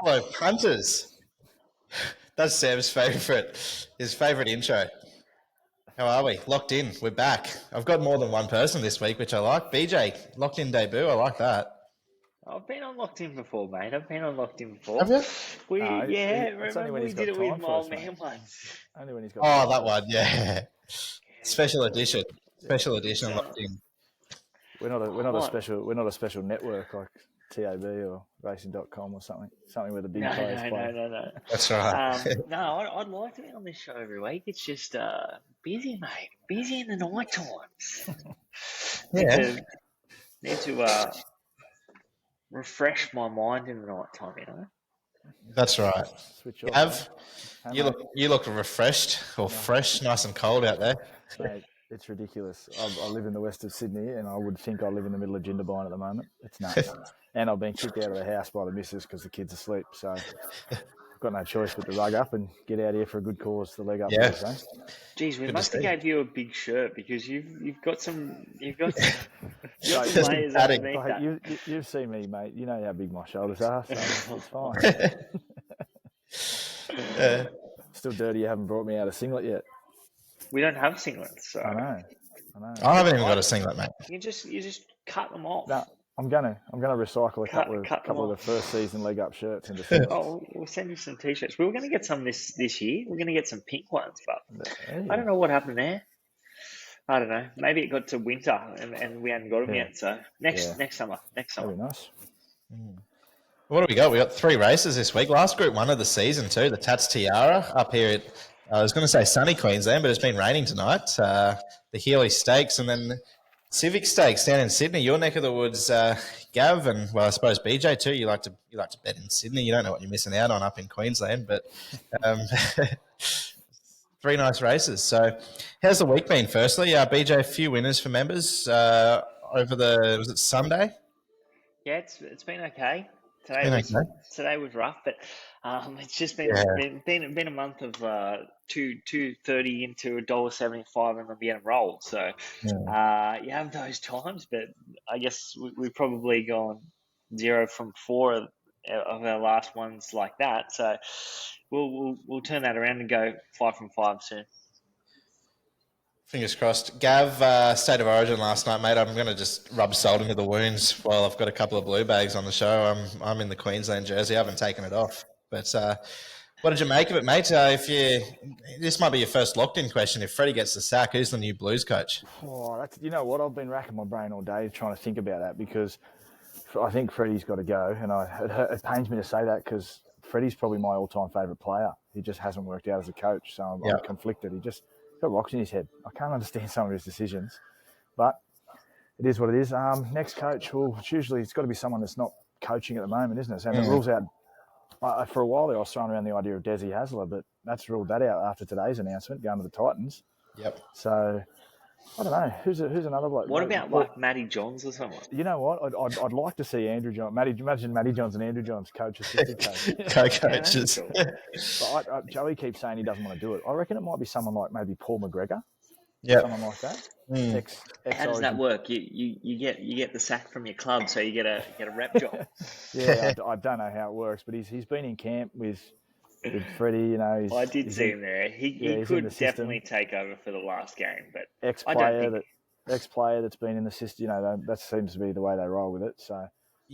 Hello, punters. That's Sam's his favourite intro. How are we? Locked in. We're back. I've got more than one person this week, which I like. BJ, locked in debut. I like that. I've been on locked in before, mate. I've been on locked in before. Have you? Remember we did it with my old man once. Only when he's got. Oh, that one, yeah. Special edition. Special edition locked in. We're not a special network like TAB or Racing.com or something where the big players play. No. That's right. I'd like to be on this show every week. It's just busy, mate. Busy in the night times. Yeah. Need to refresh my mind in the night time, That's right. Switch off. Gav, you look refreshed or fresh, nice and cold out there. Mate, it's ridiculous. I live in the west of Sydney, and I would think I live in the middle of Jindabyne at the moment. It's nuts. And I've been kicked out of the house by the missus because the kid's asleep. So I've got no choice but to rug up and get out here for a good cause. The leg up. Yeah. Geez, we must have gave you a big shirt because you've got some layers underneath that. You've seen me, mate. You know how big my shoulders are, so it's fine. Still dirty. You haven't brought me out a singlet yet. We don't have singlets. So. I know. I haven't even got a singlet, mate. You just cut them off. No, I'm gonna recycle a couple of the first season leg up shirts into singlets. Oh, we'll send you some t-shirts. We were going to get some this year. We're going to get some pink ones, but I don't know what happened there. I don't know. Maybe it got to winter and we hadn't got them yet. So next summer. That'd be nice. What do we got? We got 3 races this week. Last Group 1 of the season too. The Tatts Tiara up here at, I was going to say sunny Queensland, but it's been raining tonight. The Healy Stakes and then Civic Stakes down in Sydney. Your neck of the woods, Gav, and well, I suppose BJ too. You like to bet in Sydney. You don't know what you're missing out on up in Queensland, but 3 nice races. So, how's the week been? Firstly, BJ, a few winners for members over was it Sunday? Yeah, it's been okay. Today was rough, but it's just been a month of $2.30 into $1.75 and then getting rolled. So you have those times, but I guess we've probably gone 0 from 4 of our last ones like that. So we'll turn that around and go 5 from 5 soon. Fingers crossed. Gav, State of Origin last night, mate. I'm going to just rub salt into the wounds while I've got a couple of blue bags on the show. I'm in the Queensland jersey. I haven't taken it off. But what did you make of it, mate? This might be your first locked-in question. If Freddie gets the sack, who's the new Blues coach? Oh, you know what? I've been racking my brain all day trying to think about that because I think Freddie's got to go. And it pains me to say that because Freddie's probably my all-time favourite player. He just hasn't worked out as a coach, so I'm conflicted. He just got rocks in his head. I can't understand some of his decisions, but it is what it is. Next coach, it's got to be someone that's not coaching at the moment, isn't it? So it rules out. For a while there, I was throwing around the idea of Desi Hasler, but that's ruled that out after today's announcement, going to the Titans. Yep. So I don't know. Who's another bloke? What about Matty Johns or someone? You know what? I'd like to see Andrew Johns. Imagine Matty Johns and Andrew Johns assistant coach. Co-coaches. But Joey keeps saying he doesn't want to do it. I reckon it might be someone like maybe Paul McGregor. Yeah. Someone like that. How does that work? You get the sack from your club, so you get a rep job. Yeah, I don't know how it works, but he's been in camp with Freddie. You know, I did see him there. He could definitely take over for the last game, but ex-player that's been in the system. You know, that seems to be the way they roll with it. So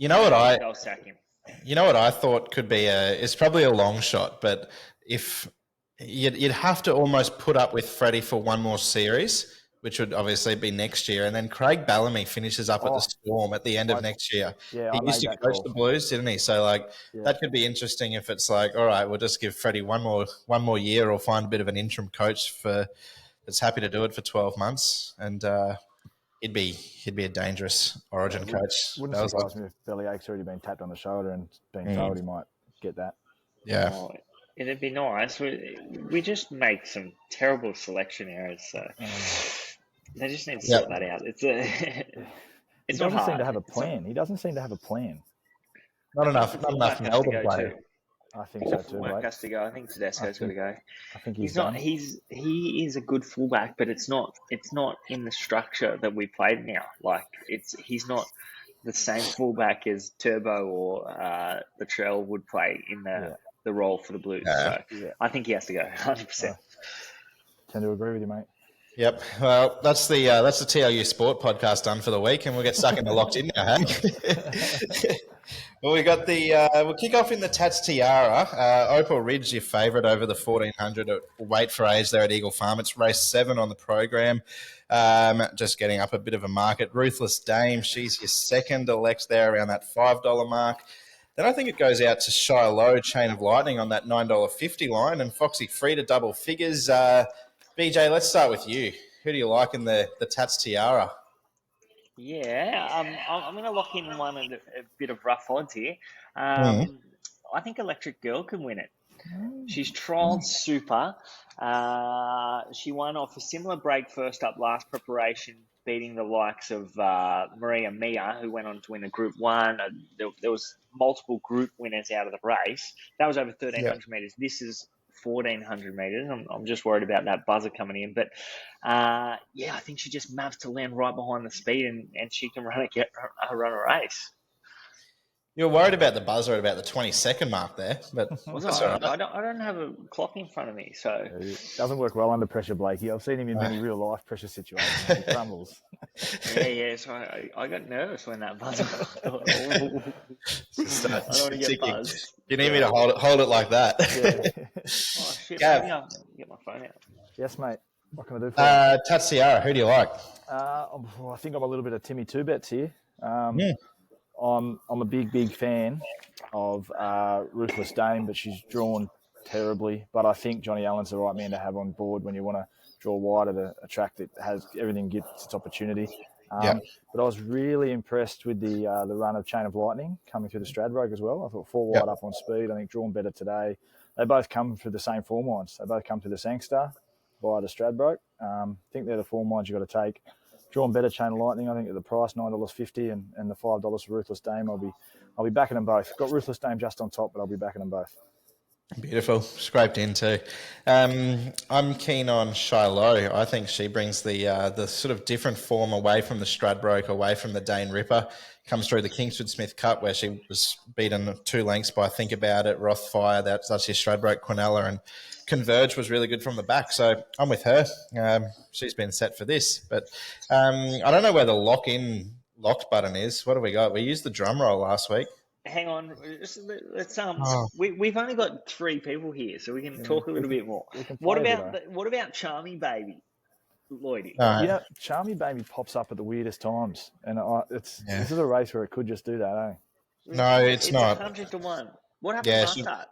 I'll sack him. You know what I thought could be it's probably a long shot, but if you'd have to almost put up with Freddie for one more series, which would obviously be next year, and then Craig Bellamy finishes up at the Storm at the end of next year. Yeah, he used to coach the Blues, didn't he? So that could be interesting if it's like, all right, we'll just give Freddie one more year, or find a bit of an interim coach that's happy to do it for 12 months, and he'd be a dangerous Origin coach. Wouldn't surprise me if Bellyache's already been tapped on the shoulder and been told he might get that. Yeah. Oh, it'd be nice. We just make some terrible selection errors, so they just need to sort that out. It's he doesn't seem to have a plan. He doesn't seem to have a plan. Not enough Melbourne players. I think so too. Mark has to go. I think Tedesco's got to go. I think he's not. He is a good fullback, but it's not in the structure that we played now. Like he's not the same fullback as Turbo or Latrell would play in the role for the Blues. So I think he has to go 100%. Tend to agree with you, mate. Yep. Well, that's the TLU Sport podcast done for the week, and we'll get stuck into Locked In now, hey? Well, we got we'll kick off in the Tatts Tiara. Opal Ridge, your favourite over the 1400 weight for age there at Eagle Farm. It's race 7 on the program. Just getting up a bit of a market. Ruthless Dame, she's your second elect there around that $5 mark. Then I think it goes out to Shiloh, Chain of Lightning on that $9.50 line, and Foxy Free to double figures. BJ, let's start with you. Who do you like in the Tatts Tiara? Yeah, I'm going to lock in one at a bit of rough odds here. I think Electric Girl can win it. She's trialled super. She won off a similar break first up last preparation, beating the likes of Maria Mia, who went on to win a Group 1. There was multiple group winners out of the race. That was over 1,300 metres. This is 1,400 metres. I'm just worried about that buzzer coming in. But, I think she just maps to land right behind the speed and she can run a race. You're worried about the buzzer at about the 20-second mark there, but I don't have a clock in front of me, so it doesn't work well under pressure, Blakey. I've seen him in many real life pressure situations. He crumbles. Yeah. So I got nervous when that buzzer. I don't want to get buzzed. You need me to hold it like that. Yeah. Oh shit! Gav. Maybe I'll get my phone out. Yes, mate. What can I do for you? Tatts Tiara, who do you like? I think I'm a little bit of Timmy Two Bets here. I'm a big fan of Ruthless Dame, but she's drawn terribly. But I think Johnny Allen's the right man to have on board when you want to draw wide at a track that has everything gets its opportunity. But I was really impressed with the run of Chain of Lightning coming through the Stradbroke as well. I thought 4 wide up on speed. I think drawn better today. They both come through the same form lines. They both come through the Sangster via the Stradbroke. I think they're the form lines you've got to take. Drawn better Chain of Lightning. I think at the price $9.50 and the $5 for Ruthless Dame. I'll be backing them both. Got Ruthless Dame just on top, but I'll be backing them both. Beautiful. Scraped in too. I'm keen on Shiloh. I think she brings the sort of different form away from the Stradbroke, away from the Dane Ripper. Comes through the Kingsford Smith Cup where she was beaten 2 lengths by Think About It, Rothfire, that's your Stradbroke, Quinella, and Converge was really good from the back. So I'm with her. She's been set for this. But I don't know where the locked button is. What have we got? We used the drum roll last week. Hang on, let's we've only got 3 people here, so we can talk a little bit more. What about Charmy Baby Lloydy? Charmy Baby pops up at the weirdest times, and this is a race where it could just do that, eh? No, it's not. 100 to 1. What happened last start?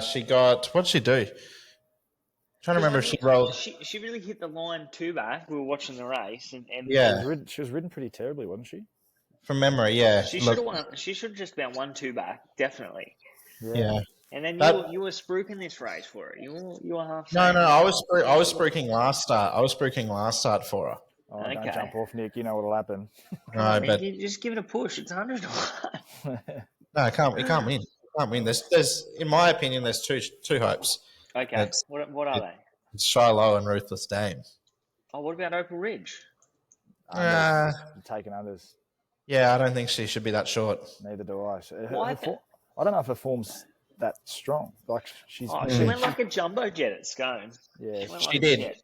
She got, what did she do? Trying to remember if she rolled. She really hit the line 2 back. We were watching the race, and she was ridden pretty terribly, wasn't she? From memory, yeah. She should have won. She should have just been 1-2 back, definitely. Yeah. And then you were spruiking this race for her. You were half. No, I was spruiking last start. I was spruiking last start for her. Oh, okay. Don't jump off, Nick. You know what'll happen. No, but you just give it a push. It's 100 to 1. No, it can't win. Can't win. There's, in my opinion, there's two hopes. Okay. What are they? It's Shiloh and Ruthless Dame. Oh, what about Opal Ridge? Taking others. Yeah, I don't think she should be that short. Neither do I. Why? I don't know if her form's that strong. Like she went like a jumbo jet at Scone. Yeah, she did.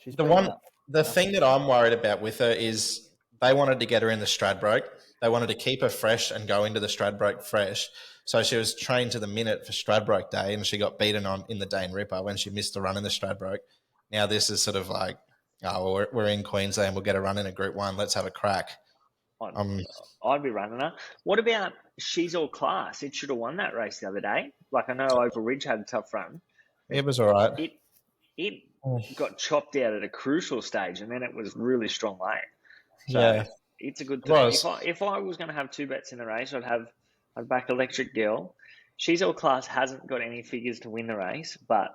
The thing that I'm worried about with her is they wanted to get her in the Stradbroke. They wanted to keep her fresh and go into the Stradbroke fresh. So she was trained to the minute for Stradbroke Day, and she got beaten on in the Dane Ripper when she missed the run in the Stradbroke. Now this is sort of like, we're in Queensland. We'll get a run in a Group 1. Let's have a crack. I'd be running her. What about She's All Class? It should have won that race the other day. Like, I know Opal Ridge had a tough run. It was all right. It got chopped out at a crucial stage, and then it was really strong late. So yeah, it's a good thing. If I was going to have 2 bets in the race, I'd back Electric Girl. She's All Class hasn't got any figures to win the race, but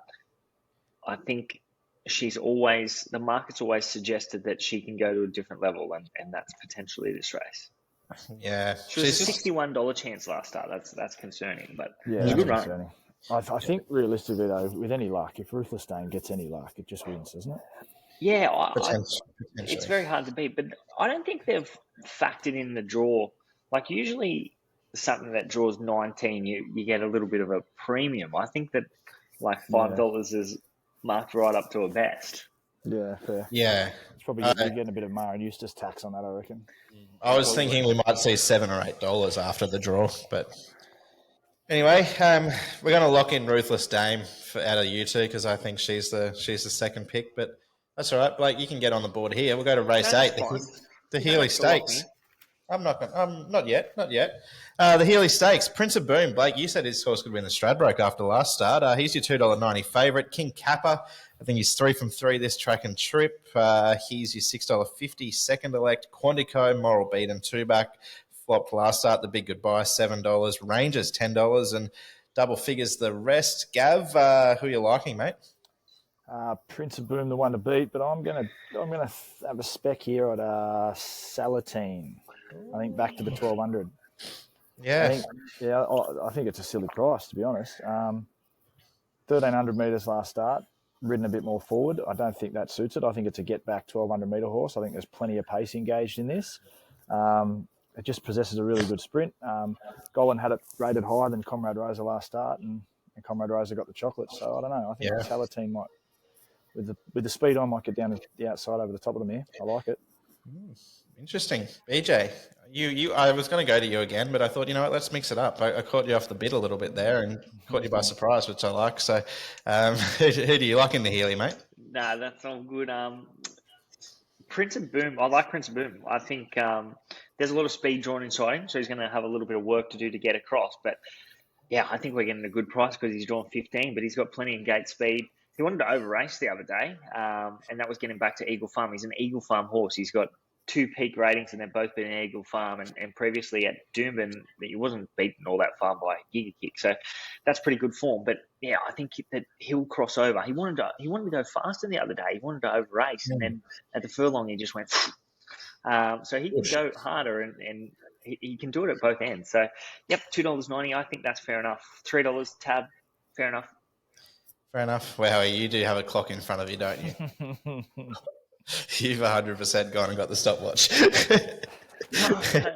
I think the market's always suggested that she can go to a different level, and that's potentially this race. Yeah. She was a $61 chance last start. That's concerning, but yeah, it's a good run. I think realistically though, with any luck, if Ruthless Dame gets any luck, it just wins, doesn't it? Yeah, it's Potentially. very hard to beat, but I don't think they've factored in the draw. Like usually something that draws 19, you get a little bit of a premium. I think that like $5 is marked right up to a best. Yeah, fair. Yeah. It's probably you're getting a bit of Mar and Eustace tax on that, I reckon. I was thinking we might see $7 or $8 after the draw, but anyway, we're going to lock in Ruthless Dame out of you two because I think she's the second pick. But that's all right, Blake. You can get on the board here. We'll go to race 8, the Healy Stakes. Not yet. The Healy Stakes, Prince of Boom. Blake, you said his horse could win the Stradbroke after the last start. He's your $2.90 favourite. King Kappa, I think he's 3 from 3 this track and trip. He's your $6.50 second elect. Quantico, Moral Beat and 2-back. Flopped last start, the Big Goodbye, $7. Rangers, $10, and double figures the rest. Gav, who are you liking, mate? Prince of Boom, the one to beat, but I'm gonna have a spec here at Salatine. I think back to the 1200. Yeah, I think it's a silly price, to be honest. 1300 metres last start, ridden a bit more forward. I don't think that suits it. I think it's a get back 1200 metre horse. I think there's plenty of pace engaged in this. It just possesses a really good sprint. Golan had it rated higher than Comrade Rosa last start, and Comrade Rosa got the chocolate. So I don't know. I think Salatine might, with the speed on, might get down to the outside over the top of the mare. I like it. Interesting. BJ, I was going to go to you again, but I thought, you know what, let's mix it up. I caught you off the bit a little bit there and caught you by surprise, which I like. So who do you like in the Healy, mate? Nah, that's all good. Prince of Boom, I like Prince of Boom. I think there's a lot of speed drawn inside him, so he's going to have a little bit of work to do to get across. But yeah, I think we're getting a good price because he's drawn 15, but he's got plenty of gate speed. He wanted to over race the other day, and that was getting back to Eagle Farm. He's an Eagle Farm horse. He's got 2 peak ratings, and they've both been in Eagle Farm. And previously at Doomben, he wasn't beaten all that far by Giga Kick, so that's pretty good form. But yeah, I think that he'll cross over. He wanted to go faster the other day. He wanted to over race, and then at the furlong he just went. So he can go harder, and he can do it at both ends. So yep, $2.90. I think that's fair enough. $3 tab, fair enough. Fair enough. Wow, you do have a clock in front of you, don't you? You've 100% gone and got the stopwatch. No,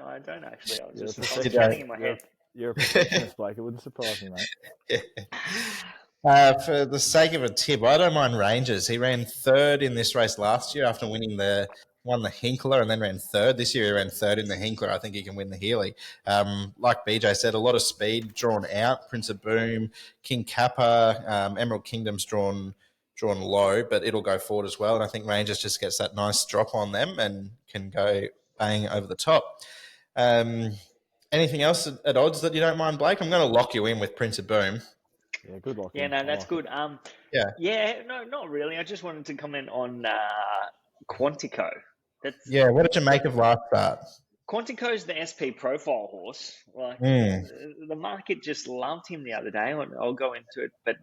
I don't actually. I was just counting in my head. You're a perfectionist, Blake. It wouldn't surprise me, mate. For the sake of a tip, I don't mind Rangers. He ran third in this race last year after won the Hinkler and then ran third. This year he ran third in the Hinkler. I think he can win the Healy. Like BJ said, a lot of speed drawn out. Prince of Boom, King Kappa, Emerald Kingdom's drawn low, but it'll go forward as well. And I think Rangers just gets that nice drop on them and can go bang over the top. Anything else at odds that you don't mind, Blake? I'm going to lock you in with Prince of Boom. Yeah, good luck. Yeah, no, that's good. No, not really. I just wanted to comment on Quantico. What did you make of last start? Quantico's the SP profile horse. Like the market just loved him the other day. I'll go into it, but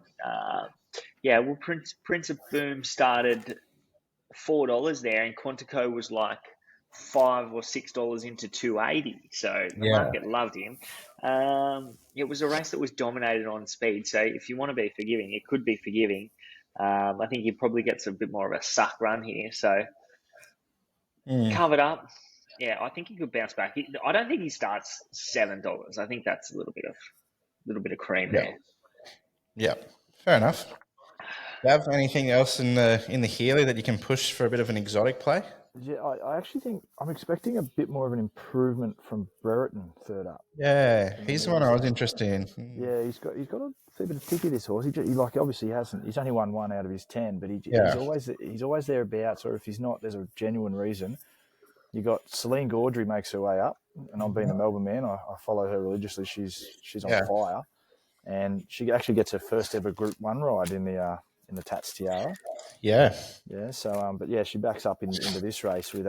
well, Prince of Boom started $4 there, and Quantico was like $5 or $6 into $2.80. So the market loved him. It was a race that was dominated on speed. So if you want to be forgiving, it could be forgiving. I think he probably gets a bit more of a suck run here. So covered up. Yeah, I think he could bounce back. I don't think he starts $7. I think that's a little bit of cream there. Yeah, fair enough. Gav, anything else in the Healy that you can push for a bit of an exotic play? Yeah, I actually think I'm expecting a bit more of an improvement from Brereton third up. Yeah, he's the one I was interested in. Yeah, he's got a fair bit of ticky, this horse. Obviously he hasn't. He's only won 1 out of his 10, but he's always thereabouts. Or if he's not, there's a genuine reason. You got Celine Gaudry makes her way up, and I'm being a Melbourne man. I follow her religiously. She's on fire, and she actually gets her first ever Group 1 ride in the Tatts Tiara. Yeah. Yeah. So, but yeah, she backs up into this race with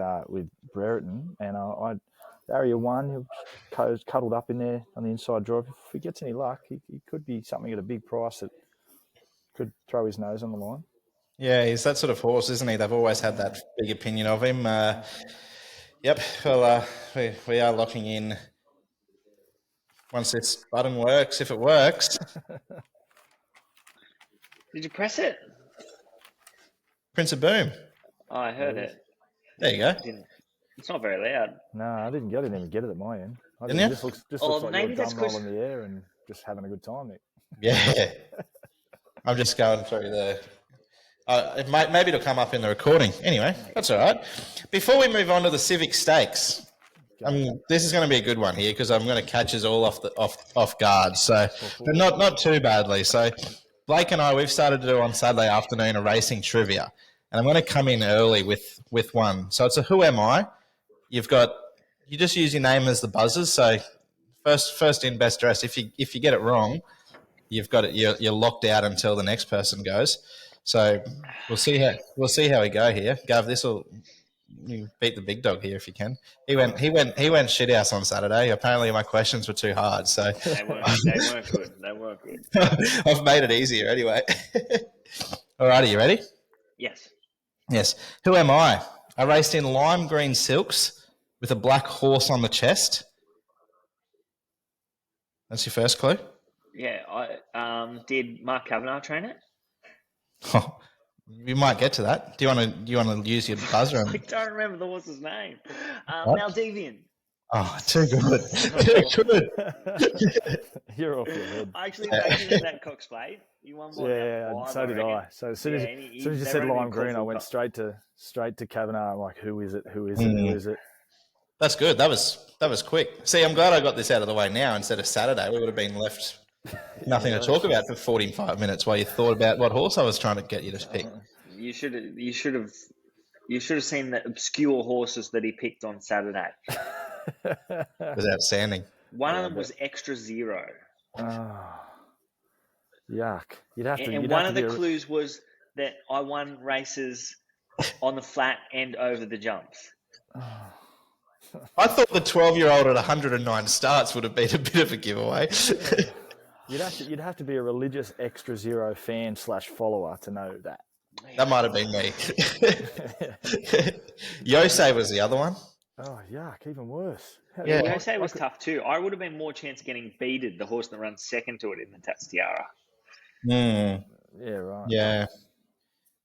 Brereton, and Barrier 1, he'll cuddled up in there on the inside drive. If he gets any luck, he could be something at a big price that could throw his nose on the line. Yeah, he's that sort of horse, isn't he? They've always had that big opinion of him. Yep. Well, we are locking in once this button works, if it works. Did you press it? Prince of Boom. Oh, I heard it. There you go. It's not very loud. No, I didn't even get it at my end. Didn't you? It just looks like maybe you're that's drum rolling in the air and just having a good time, Nick. Yeah. I'm just going through the... maybe it'll come up in the recording. Anyway, that's all right. Before we move on to the Civic Stakes, this is going to be a good one here because I'm going to catch us all off guard. So, but not too badly. So, Blake and I, we've started to do on Saturday afternoon a racing trivia, and I'm going to come in early with one. So it's a Who Am I? You just use your name as the buzzers. So first in, best dressed. If you get it wrong, you've got it. You're locked out until the next person goes. So we'll see how we go here. Gav, you beat the big dog here if you can. He went shithouse on Saturday. Apparently my questions were too hard, so they weren't good. They weren't good. I've made it easier anyway. Alrighty, you ready? Yes. Yes. Who am I? I raced in lime green silks with a black horse on the chest. That's your first clue? Yeah. Did Mark Kavanagh train it? Oh, you might get to that. Do you want to use your buzzer? I don't remember the horse's name. Maldivian. Oh, too good. Too good. You're off your head. I actually backed in that Cox Plate. You won more. Yeah, so did I. So as soon as you said lime green, I went straight to Kavanagh. I'm like, who is it? Who is it? Who is it? That's good. That was quick. See, I'm glad I got this out of the way now instead of Saturday. We would have been left nothing to talk about for 45 minutes while you thought about what horse I was trying to get you to pick. You should have seen the obscure horses that he picked on Saturday. It was outstanding. One of them was Extra Zero. Oh, yuck! You'd have to. And one of the clues was that I won races on the flat and over the jumps. I thought the 12-year-old at 109 starts would have been a bit of a giveaway. You'd have to be a religious Extra Zero fan / follower to know that. That might have been me. Yosei was the other one. Oh, yuck, even worse. Yeah, Yosei was tough too. I would have been more chance of getting beated the horse that runs second to it in the Tatts Tiara. Yeah, right. Yeah.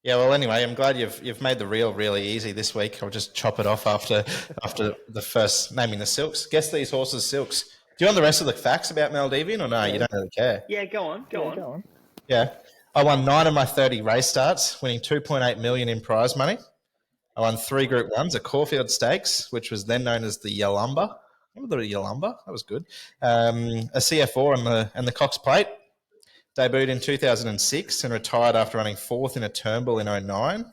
Yeah, well, anyway, I'm glad you've made the reel really easy this week. I'll just chop it off after the first naming the silks. Guess these horses' silks. Do you want the rest of the facts about Maldivian or no? You don't really care. Yeah, go on. Yeah. I won 9 of my 30 race starts, winning 2.8 million in prize money. I won 3 Group 1s, a Caulfield Stakes, which was then known as the Yalumba. Remember the Yalumba? That was good. A CF4 and the Cox Plate. Debuted in 2006 and retired after running 4th in a Turnbull in 09. I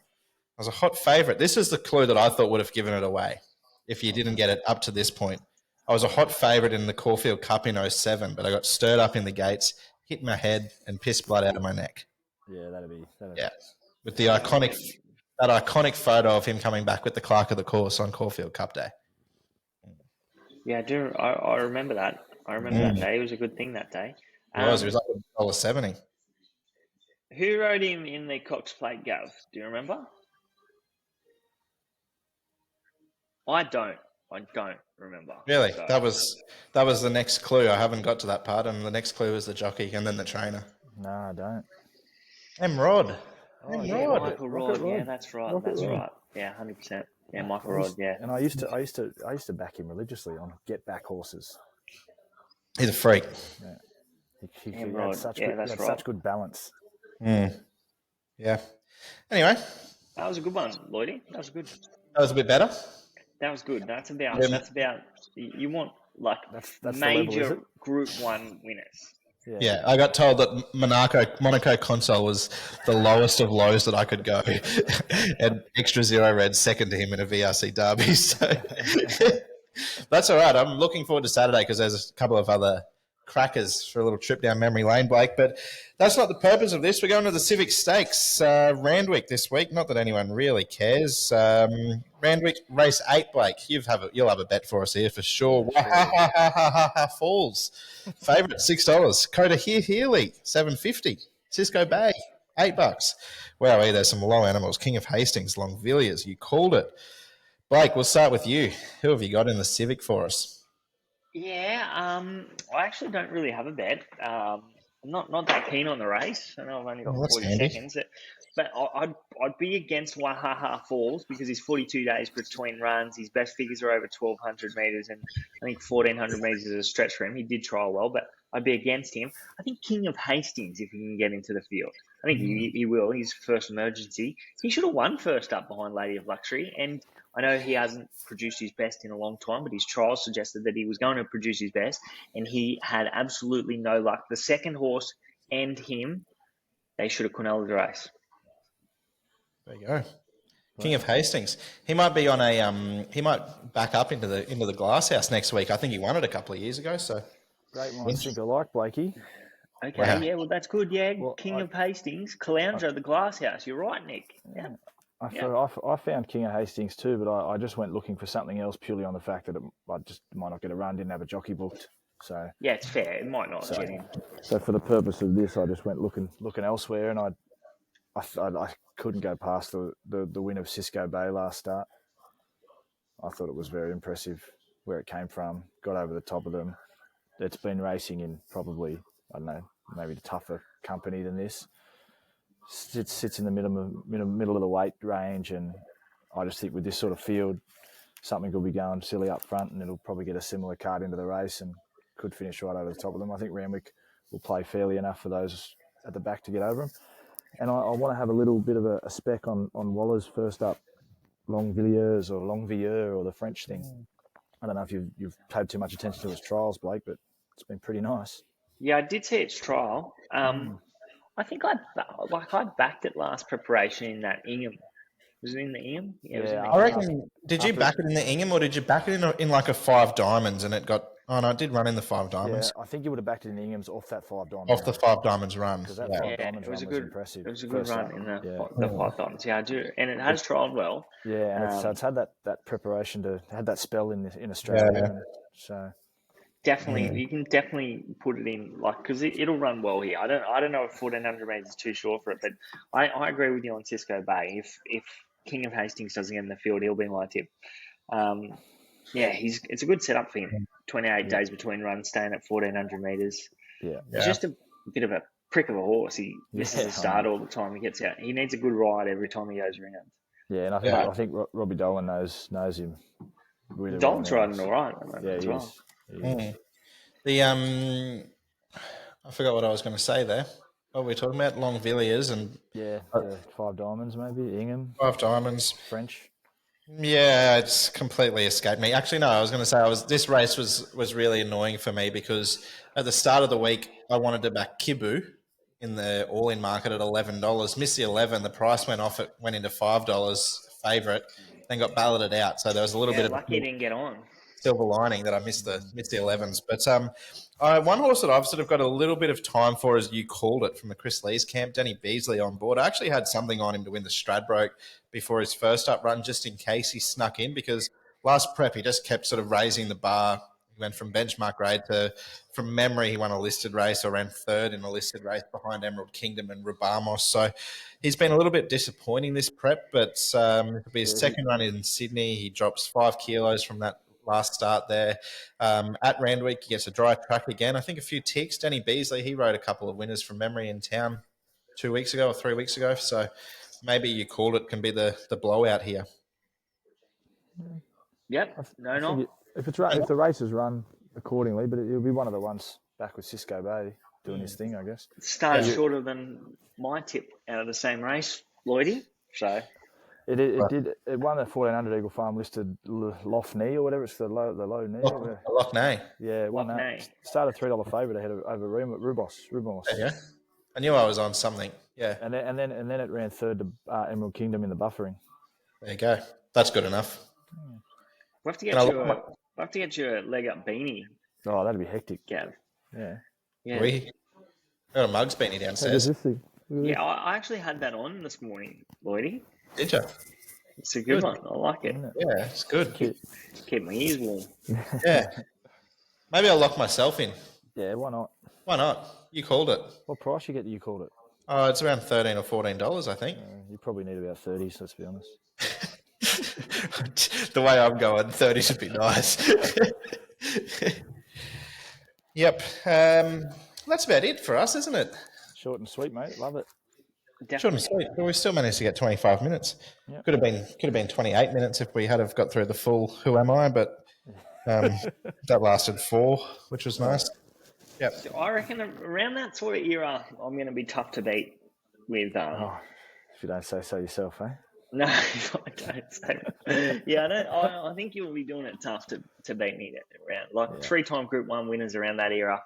was a hot favourite. This is the clue that I thought would have given it away if you didn't get it up to this point. I was a hot favourite in the Caulfield Cup in 07, but I got stirred up in the gates, hit my head, and pissed blood out of my neck. Yeah, that'd be. Yeah, with the iconic photo of him coming back with the clerk of the course on Caulfield Cup Day. Yeah, I remember that. I remember that day. It was a good thing that day. It was like $1.70. Who rode him in the Cox Plate, Gav? Do you remember? I don't remember. Really? So. That was the next clue. I haven't got to that part, and the next clue was the jockey and then the trainer. No, I don't. M-Rod. Oh, yeah, Michael Rod. Yeah, that's right. Right. Yeah, 100%. Yeah, Michael Rod. Yeah. And I used to back him religiously on get back horses. He's a freak. Yeah. He had such good balance. Yeah. Anyway. That was a good one, Lloydy. That was good. That was a bit better. That was good. That's about you want like that's major level, Group 1 winners. Yeah, I got told that Monaco Console was the lowest of lows that I could go, and Extra Zero ran second to him in a VRC derby. So that's all right. I'm looking forward to Saturday because there's a couple of other crackers for a little trip down memory lane, Blake. But that's not the purpose of this. We're going to the Civic Stakes, Randwick this week. Not that anyone really cares. Randwick race 8, Blake. You'll have a bet for us here for sure. Falls. Favourite $6. Coda Healy $7.50. Cisco Bay $8. Wow, there's some low animals. King of Hastings, Longvilliers. You called it. Blake, we'll start with you. Who have you got in the Civic for us? Yeah, I actually don't really have a bet. not that keen on the race. I know I've only got 40 handy. seconds, but I'd be against Wahaha Falls because he's 42 days between runs. His best figures are over 1,200 metres, and I think 1,400 metres is a stretch for him. He did trial well, but I'd be against him. I think King of Hastings, if he can get into the field, I think he will. His first emergency. He should have won first up behind Lady of Luxury, and I know he hasn't produced his best in a long time, but his trials suggested that he was going to produce his best, and he had absolutely no luck. The second horse and him, they should have cornelled the race. There you go. King of Hastings. He might be on a he might back up into the Glass House next week. I think he won it a couple of years ago. So great minds think alike, Blakey. Okay, wow. Yeah, well that's good. Yeah, well, King of Hastings, Caloundra, the Glass House. You're right, Nick. Yeah. I found King of Hastings too, but I just went looking for something else purely on the fact that I just might not get a run, didn't have a jockey booked. So yeah, it's fair. It might not get in. So for the purpose of this, I just went looking elsewhere, and I couldn't go past the win of Cisco Bay last start. I thought it was very impressive where it came from. Got over the top of them. It's been racing in probably, I don't know, maybe the tougher company than this. Sits in the middle of the weight range, and I just think with this sort of field, something will be going silly up front, and it'll probably get a similar card into the race and could finish right over the top of them. I think Randwick will play fairly enough for those at the back to get over them. And I want to have a little bit of a spec on Waller's first up, Longvilliers or Longvieux or the French thing. I don't know if you've paid too much attention to his trials, Blake, but it's been pretty nice. Yeah, I did see its trial. I think I backed it last preparation in that Ingham. Was it in the Ingham? Yeah, I reckon. Did you back it in the Ingham, or did you back it in like a 5 diamonds and it got? Oh no, it did run in the 5 diamonds. Yeah, I think you would have backed it in the Ingham's off that 5 diamonds. Off the 5 diamonds run. Because that 5 diamonds run was impressive. It was a good run in the 5 diamonds. Yeah, I do, and it has trialled well. Yeah, and it's had that preparation had that spell in Australia. Yeah. So. Definitely, you can definitely put it in, like, because it'll run well here. I don't know if 1,400 metres is too short for it, but I agree with you on Cisco Bay. If King of Hastings doesn't get in the field, he'll be my tip. It's a good setup for him. 28 days between runs, staying at 1,400 metres. Yeah, he's just a bit of a prick of a horse. He misses the start all the time. He gets out. He needs a good ride every time he goes around. Yeah, and I think Robbie Dolan knows him. Really Dolan's riding all right. Yeah, he is. I forgot what I was going to say there. What were we talking about? Longvilliers and 5 diamonds maybe. Ingham. 5 diamonds. French. Yeah, it's completely escaped me. Actually, no, I was going to say this race was really annoying for me because at the start of the week I wanted to back Kibu in the all-in market at $11. Missed the 11. The price went off. It went into $5 favourite. Then got balloted out. So there was a little bit of lucky he didn't get on. Silver lining that I missed the 11s. But one horse that I've sort of got a little bit of time for, as you called it, from the Chris Lee's camp, Danny Beasley on board. I actually had something on him to win the Stradbroke before his first up run, just in case he snuck in, because last prep he just kept sort of raising the bar. He went from benchmark grade to, from memory, he won a listed race or ran third in a listed race behind Emerald Kingdom and Rubamos. So he's been a little bit disappointing this prep, but it'll be his second run in Sydney. He drops 5 kilos from that last start there. At Randwick, he gets a dry track again. I think a few ticks. Danny Beasley, he rode a couple of winners from memory in town 2 weeks ago or 3 weeks ago. So maybe you called it can be the blowout here. Yep. If the race is run accordingly, but it'll be one of the ones back with Cisco Bay doing his thing, I guess. Started shorter than my tip out of the same race, Lloydy. So It won the 1,400 Eagle Farm listed Loft Knee or whatever. It's the low knee. Loch Knee. Yeah, it won that. Started $3 favourite ahead over Rubos. Yeah. I knew I was on something. Yeah. And then it ran third to Emerald Kingdom in the buffering. There you go. That's good enough. We'll have to get you a leg up beanie. Oh, that'd be hectic. Gav. Yeah. We got a Mugs beanie downstairs. Yeah, I actually had that on this morning, Lloydy. Did you? It's a good one. I like it. Yeah, it's good. Keep my ears warm. Yeah. Maybe I'll lock myself in. Yeah, why not? Why not? You called it. What price you get that you called it? Oh, it's around $13 or $14, I think. You probably need about 30, so let's be honest. The way I'm going, 30 should be nice. Yep. That's about it for us, isn't it? Short and sweet, mate. Love it. Short and sweet. But we still managed to get 25 minutes. Yep. Could have been 28 minutes if we had have got through the full Who Am I, but that lasted 4, which was nice. Yep. So I reckon around that sort of era, I'm going to be tough to beat with. If you don't say so yourself, eh? No, I don't say that. Yeah, I think you'll be doing it tough to beat me around. Like 3-time Group 1 winners around that era.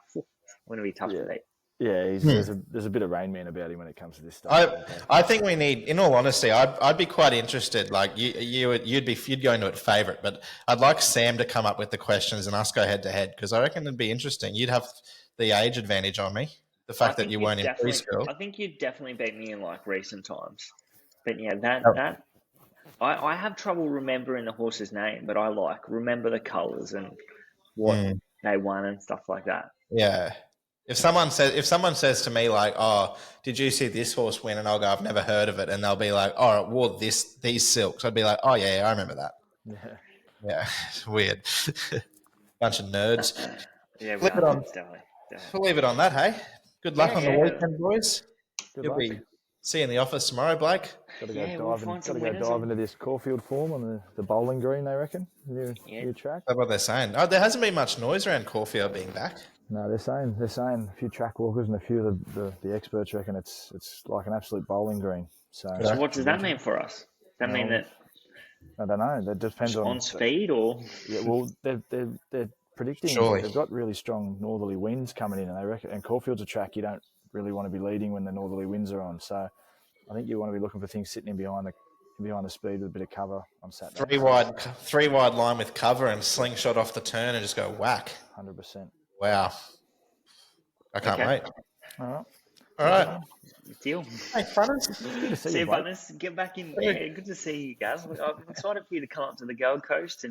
Going to be tough to beat. Yeah, there's a bit of Rain Man about him when it comes to this stuff. I think we need, in all honesty, I'd be quite interested. Like you'd go into it favourite, but I'd like Sam to come up with the questions and us go head to head because I reckon it'd be interesting. You'd have the age advantage on me. The fact that you weren't in preschool. I think you'd definitely beat me in like recent times. But yeah, that I have trouble remembering the horse's name, but I remember the colours and what they won and stuff like that. Yeah. If someone says to me like, "Oh, did you see this horse win?" and I'll go, "I've never heard of it," and they'll be like, "Oh, it wore these silks," I'd be like, "Oh yeah, I remember that." Yeah, it's weird. Bunch of nerds. Yeah, definitely. We'll leave it on that. Hey, good luck on the weekend, boys. You'll be see you in the office tomorrow, Blake. Got to go dive into this Caulfield form on the bowling green. They reckon new track. That's what they're saying. Oh, there hasn't been much noise around Caulfield being back. No, they're saying a few track walkers and a few of the experts reckon it's like an absolute bowling green. So what does that mean for us? Does that mean that? I don't know. That depends on speed or. Yeah, well, they're predicting they've got really strong northerly winds coming in, and they reckon. And Caulfield's a track you don't really want to be leading when the northerly winds are on. So I think you want to be looking for things sitting in behind the speed with a bit of cover on Saturday. Three wide line with cover and slingshot off the turn and just go whack. 100%. Wow. I can't wait. All right. Deal. Hey, Funners. Good to see you, Funners. Get back in. Yeah, good to see you guys. I'm excited for you to come up to the Gold Coast and